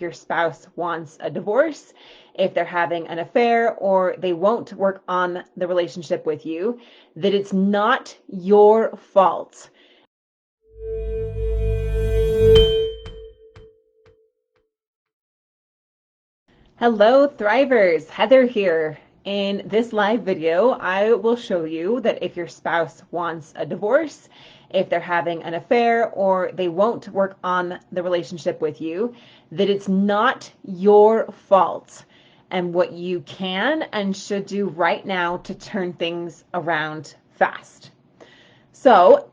your spouse wants a divorce, if they're having an affair, or they won't work on the relationship with you, that it's not your fault. Hello, Thrivers. Heather here. In this live video, I will show you that if your spouse wants a divorce, if they're having an affair, or they won't work on the relationship with you, that it's not your fault, and what you can and should do right now to turn things around fast. So,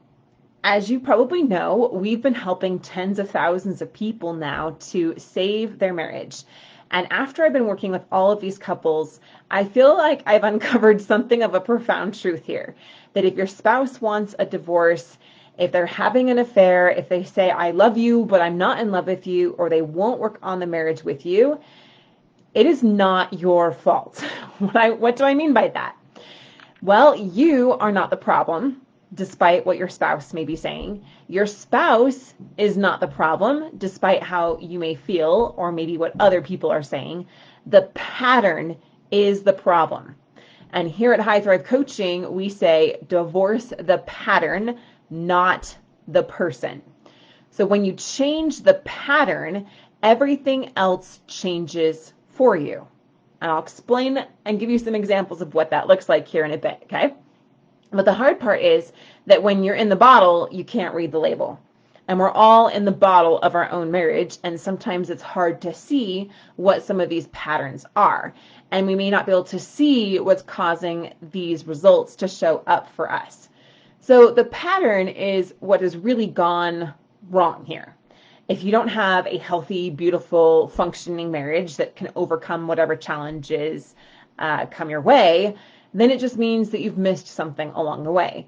as you probably know, we've been helping tens of thousands of people now to save their marriage. And after I've been working with all of these couples, I feel like I've uncovered something of a profound truth here. That if your spouse wants a divorce, if they're having an affair, if they say, I love you, but I'm not in love with you, or they won't work on the marriage with you, it is not your fault. What do I mean by that? Well, you are not the problem, despite what your spouse may be saying. Your spouse is not the problem, despite how you may feel or maybe what other people are saying. The pattern is the problem. And here at High Thrive Coaching, we say divorce the pattern, not the person. So when you change the pattern, everything else changes for you. And I'll explain and give you some examples of what that looks like here in a bit, okay? But the hard part is that when you're in the bottle, you can't read the label. And we're all in the bottle of our own marriage, and sometimes it's hard to see what some of these patterns are. And we may not be able to see what's causing these results to show up for us. So the pattern is what has really gone wrong here. If you don't have a healthy, beautiful, functioning marriage that can overcome whatever challenges come your way, then it just means that you've missed something along the way.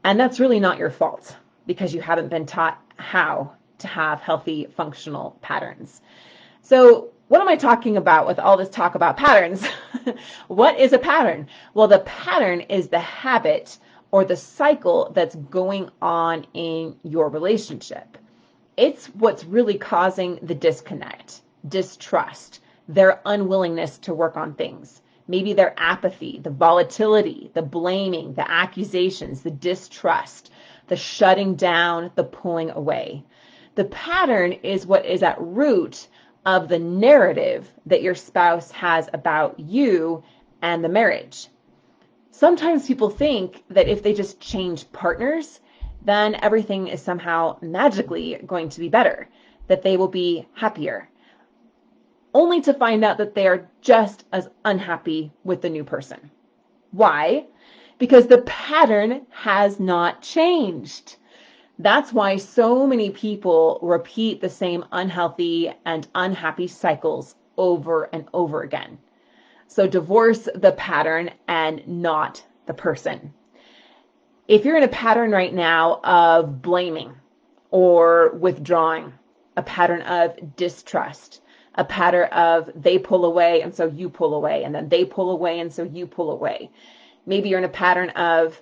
And that's really not your fault because you haven't been taught how to have healthy, functional patterns. So what am I talking about with all this talk about patterns? What is a pattern? Well, the pattern is the habit or the cycle that's going on in your relationship. It's what's really causing the disconnect, distrust, their unwillingness to work on things. Maybe their apathy, the volatility, the blaming, the accusations, the distrust, the shutting down, the pulling away. The pattern is what is at root of the narrative that your spouse has about you and the marriage. Sometimes people think that if they just change partners, then everything is somehow magically going to be better, that they will be happier, only to find out that they are just as unhappy with the new person. Why? Because the pattern has not changed. That's why so many people repeat the same unhealthy and unhappy cycles over and over again. So divorce the pattern and not the person. If you're in a pattern right now of blaming or withdrawing, a pattern of distrust, a pattern of they pull away and so you pull away, and then they pull away and so you pull away. Maybe you're in a pattern of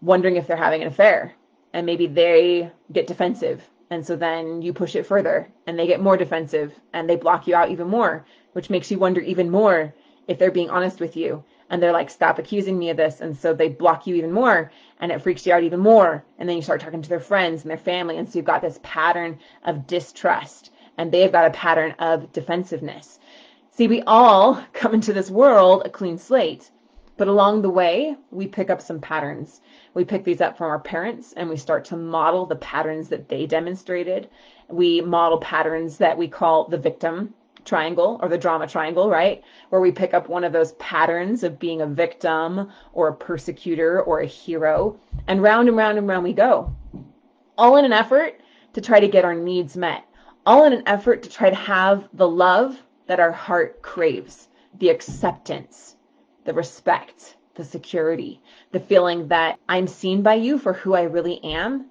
wondering if they're having an affair, and maybe they get defensive, and so then you push it further, and they get more defensive, and they block you out even more, which makes you wonder even more if they're being honest with you. And they're like, stop accusing me of this. And so they block you even more, and it freaks you out even more. And then you start talking to their friends and their family. And so you've got this pattern of distrust, and they've got a pattern of defensiveness. See, we all come into this world a clean slate, but along the way, we pick up some patterns. We pick these up from our parents, and we start to model the patterns that they demonstrated. We model patterns that we call the victim triangle or the drama triangle, right? Where we pick up one of those patterns of being a victim or a persecutor or a hero, and round and round we go. All in an effort to try to get our needs met. All in an effort to try to have the love that our heart craves, the acceptance, the respect, the security, the feeling that I'm seen by you for who I really am,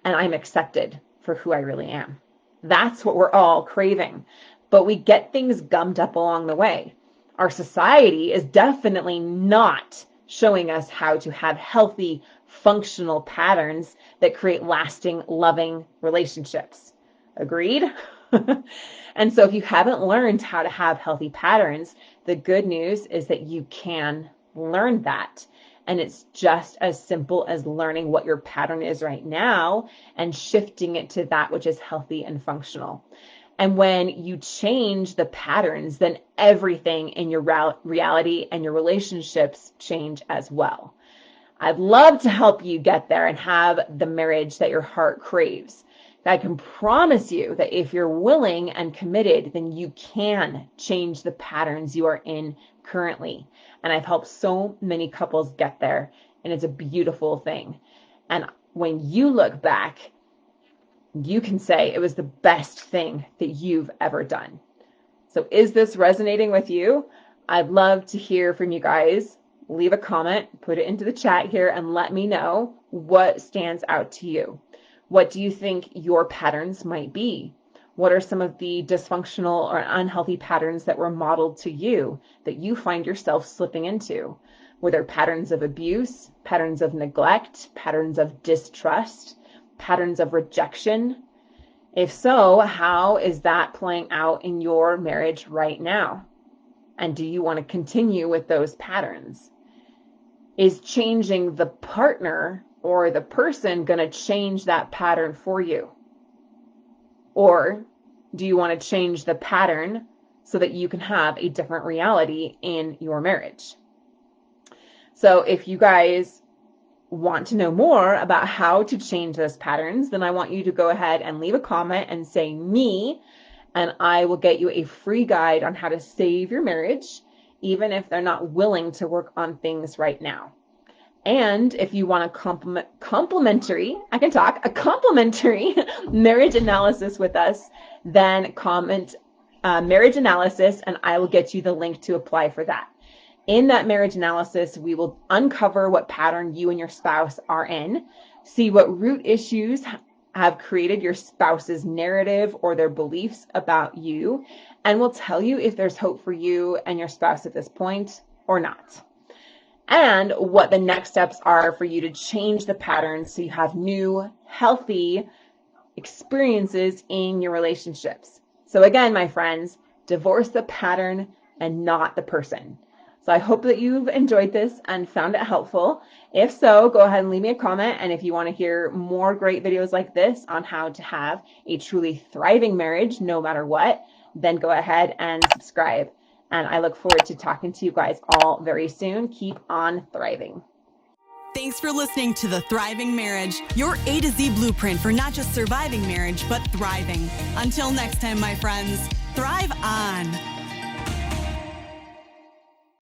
and I'm accepted for who I really am. That's what we're all craving. But we get things gummed up along the way. Our society is definitely not showing us how to have healthy, functional patterns that create lasting, loving relationships. Agreed? And so if you haven't learned how to have healthy patterns, the good news is that you can learn that. And it's just as simple as learning what your pattern is right now and shifting it to that which is healthy and functional. And when you change the patterns, then everything in your reality and your relationships change as well. I'd love to help you get there and have the marriage that your heart craves. I can promise you that if you're willing and committed, then you can change the patterns you are in currently. And I've helped so many couples get there, and it's a beautiful thing. And when you look back, you can say it was the best thing that you've ever done. So is this resonating with you? I'd love to hear from you guys. Leave a comment, put it into the chat here, and let me know what stands out to you. What do you think your patterns might be? What are some of the dysfunctional or unhealthy patterns that were modeled to you that you find yourself slipping into? Were there patterns of abuse, patterns of neglect, patterns of distrust, patterns of rejection? If so, how is that playing out in your marriage right now? And do you want to continue with those patterns? Is changing the partner or the person going to change that pattern for you? Or do you want to change the pattern so that you can have a different reality in your marriage? So if you guys want to know more about how to change those patterns, then I want you to go ahead and leave a comment and say me, and I will get you a free guide on how to save your marriage, even if they're not willing to work on things right now. And if you want a complimentary marriage analysis with us, then comment marriage analysis, and I will get you the link to apply for that. In that marriage analysis, we will uncover what pattern you and your spouse are in, see what root issues have created your spouse's narrative or their beliefs about you, and we'll tell you if there's hope for you and your spouse at this point or not. And what the next steps are for you to change the patterns so you have new, healthy experiences in your relationships. So again, my friends, divorce the pattern and not the person. So I hope that you've enjoyed this and found it helpful. If so, go ahead and leave me a comment. And if you want to hear more great videos like this on how to have a truly thriving marriage, no matter what, then go ahead and subscribe. And I look forward to talking to you guys all very soon. Keep on thriving. Thanks for listening to The Thriving Marriage, your A to Z blueprint for not just surviving marriage, but thriving. Until next time, my friends, thrive on.